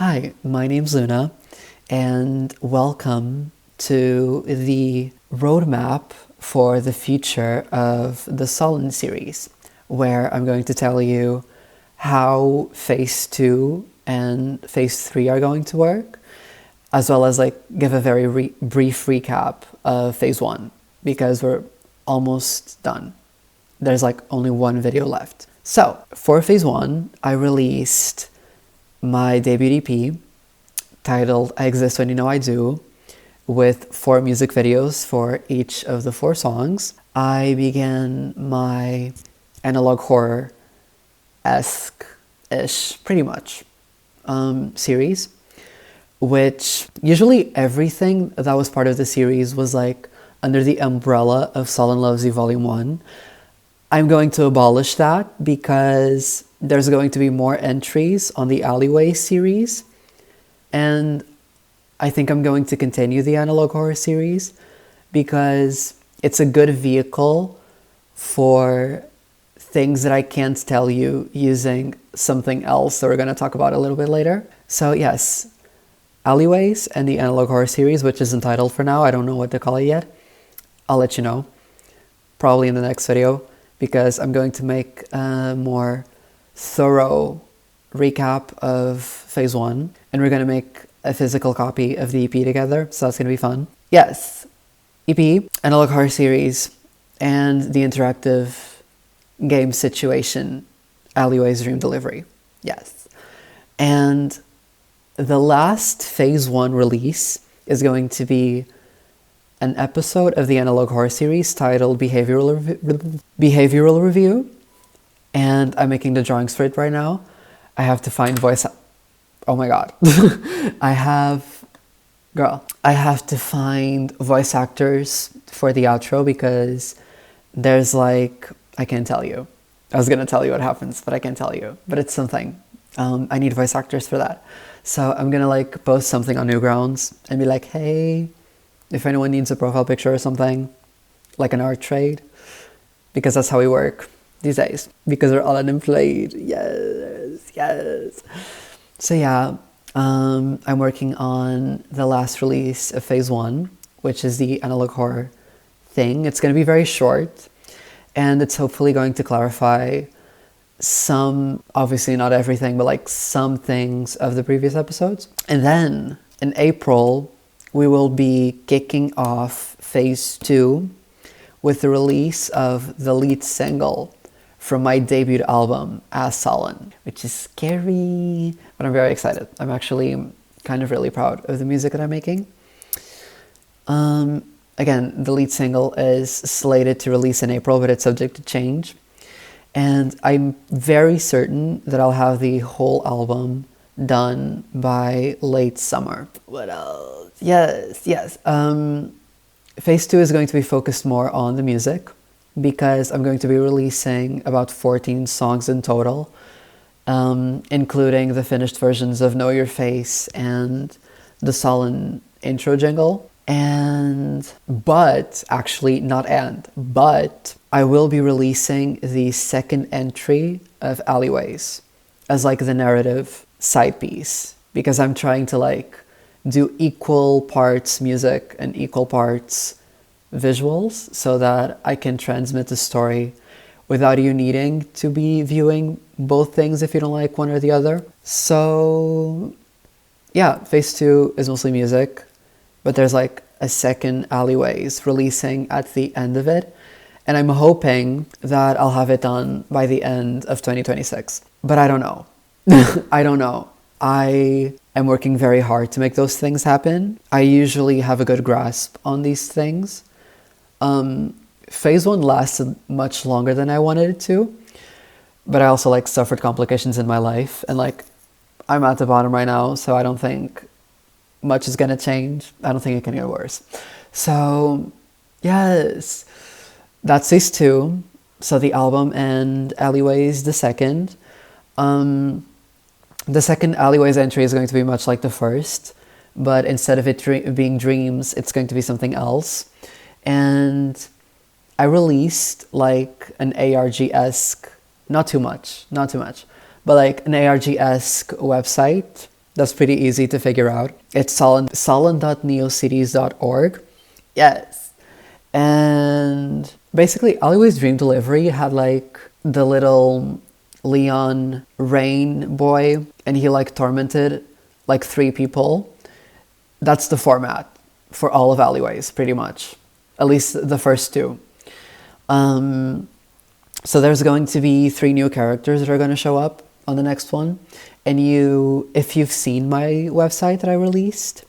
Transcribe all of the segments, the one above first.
Hi, my name's Luna, and welcome to the roadmap for the future of the Solen series, where I'm going to tell you how Phase 2 and Phase 3 are going to work, as well as give a very brief recap of Phase 1, because we're almost done. There's only one video left. So, for Phase 1, I released my debut EP titled I Exist When You Know I Do, with 4 music videos for each of the 4 songs. I began my analog horror-esque-ish, pretty much, series, which usually everything that was part of the series was under the umbrella of Solen Loves You Volume 1. I'm going to abolish that because there's going to be more entries on the Alleyway series, and I think I'm going to continue the Analog Horror series because it's a good vehicle for things that I can't tell you using something else that we're going to talk about a little bit later. So yes, Alleyways and the Analog Horror series, which is entitled for now. I don't know what to call it yet. I'll let you know, probably in the next video, because I'm going to make a more thorough recap of Phase 1, and we're going to make a physical copy of the EP together, so that's going to be fun. Yes, EP, Analog Horror series, and the interactive game situation, Alleyway's Dream Delivery. Yes. And the last Phase 1 release is going to be an episode of the Analog Horror series titled Behavioral Review, and I'm making the drawings for it right now. I have to find oh my god. I have to find voice actors for the outro because there's I can't tell you. I was gonna tell you what happens, but I can't tell you. But it's something. I need voice actors for that. So I'm gonna post something on Newgrounds and be like, hey, if anyone needs a profile picture or something, like an art trade, because that's how we work these days, because we're all unemployed. Yes. So yeah, I'm working on the last release of Phase 1, which is the Analog Horror thing. It's going to be very short, and it's hopefully going to clarify some, obviously not everything, but some things of the previous episodes. And then in April, we will be kicking off Phase 2 with the release of the lead single from my debut album, As Solen, which is scary, but I'm very excited. I'm actually kind of really proud of the music that I'm making. Again, the lead single is slated to release in April, but it's subject to change. And I'm very certain that I'll have the whole album done by late summer. What else? Yes. Phase 2 is going to be focused more on the music because I'm going to be releasing about 14 songs in total, including the finished versions of Know Your Face and the Solen intro jingle. But I will be releasing the second entry of Alleyways as the narrative side piece, because I'm trying to do equal parts music and equal parts visuals so that I can transmit the story without you needing to be viewing both things if you don't like one or the other. So yeah, Phase 2 is mostly music, but there's a second Alleyways releasing at the end of it, and I'm hoping that I'll have it done by the end of 2026. But I don't know. I don't know. I am working very hard to make those things happen. I usually have a good grasp on these things. Phase 1 lasted much longer than I wanted it to, but I also suffered complications in my life, and I'm at the bottom right now, so I don't think much is gonna change. I don't think it can get worse. So yes, that's Phase 2. So the album and Alleyways the second. The second Alleyways entry is going to be much like the first, but instead of it being dreams, it's going to be something else. And I released an ARG-esque, not too much, but an ARG-esque website That's pretty easy to figure out. It's solen.neocities.org. Yes. And basically, Alleyways Dream Delivery had like the little Leon Rain boy, and he like tormented like 3 people. That's the format for all of Alleyways, pretty much. At least the first 2. So there's going to be 3 new characters that are going to show up on the next one. And if you've seen my website that I released,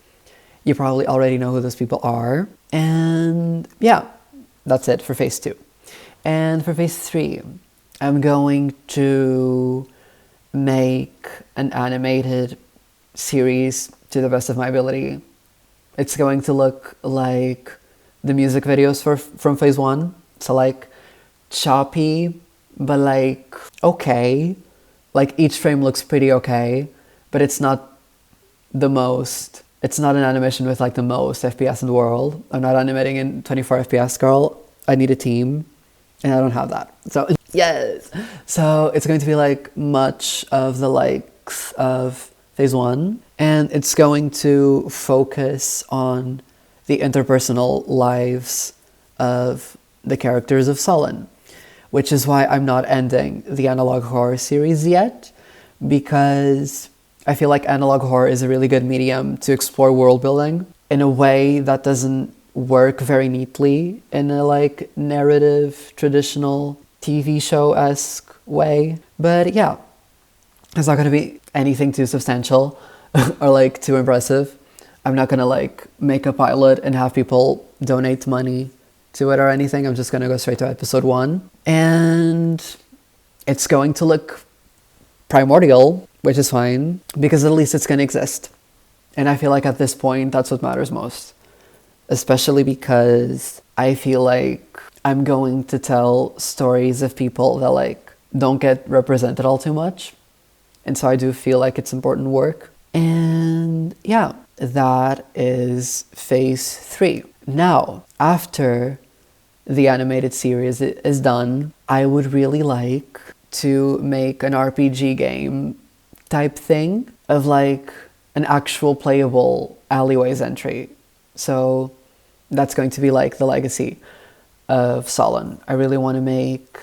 you probably already know who those people are. And yeah, that's it for phase 2. And for phase 3, I'm going to make an animated series to the best of my ability. It's going to look like the music videos from phase 1. So like choppy, but like okay. Like each frame looks pretty okay, but it's not it's not an animation with like the most FPS in the world. I'm not animating in 24 FPS, girl. I need a team, and I don't have that. So yes. So it's going to be like much of the likes of phase 1, and it's going to focus on the interpersonal lives of the characters of Solen, which is why I'm not ending the analog horror series yet, because I feel like analog horror is a really good medium to explore world building in a way that doesn't work very neatly in a like narrative, traditional TV show-esque way. But yeah, it's not gonna be anything too substantial or like too impressive. I'm not gonna like make a pilot and have people donate money to it or anything. I'm just gonna go straight to episode 1. And it's going to look primordial, which is fine, because at least it's gonna exist. And I feel like at this point, that's what matters most. Especially because I feel like I'm going to tell stories of people that like don't get represented all too much. And so I do feel like it's important work. And yeah, that is phase 3. Now, after the animated series is done, I would really like to make an RPG game type thing of like an actual playable Alleyways entry. So that's going to be like the legacy of Solen. I really want to make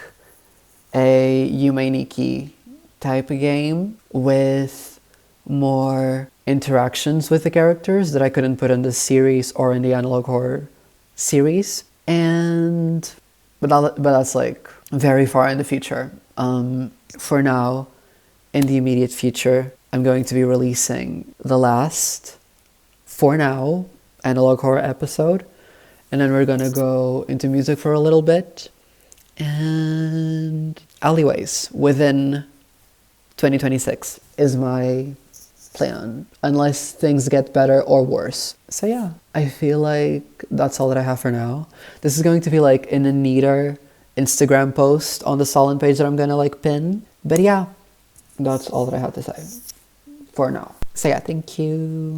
a Yume Nikki type of game with more interactions with the characters that I couldn't put in the series or in the analog horror series. But that's like very far in the future. For now, in the immediate future, I'm going to be releasing the last, for now, analog horror episode, and then we're gonna go into music for a little bit, and Alleyways within 2026 is my plan, unless things get better or worse. So yeah, I feel like that's all that I have for now. This is going to be like in a neater Instagram post on the Solen page that I'm gonna like pin. But yeah, that's all that I have to say for now. So yeah, thank you.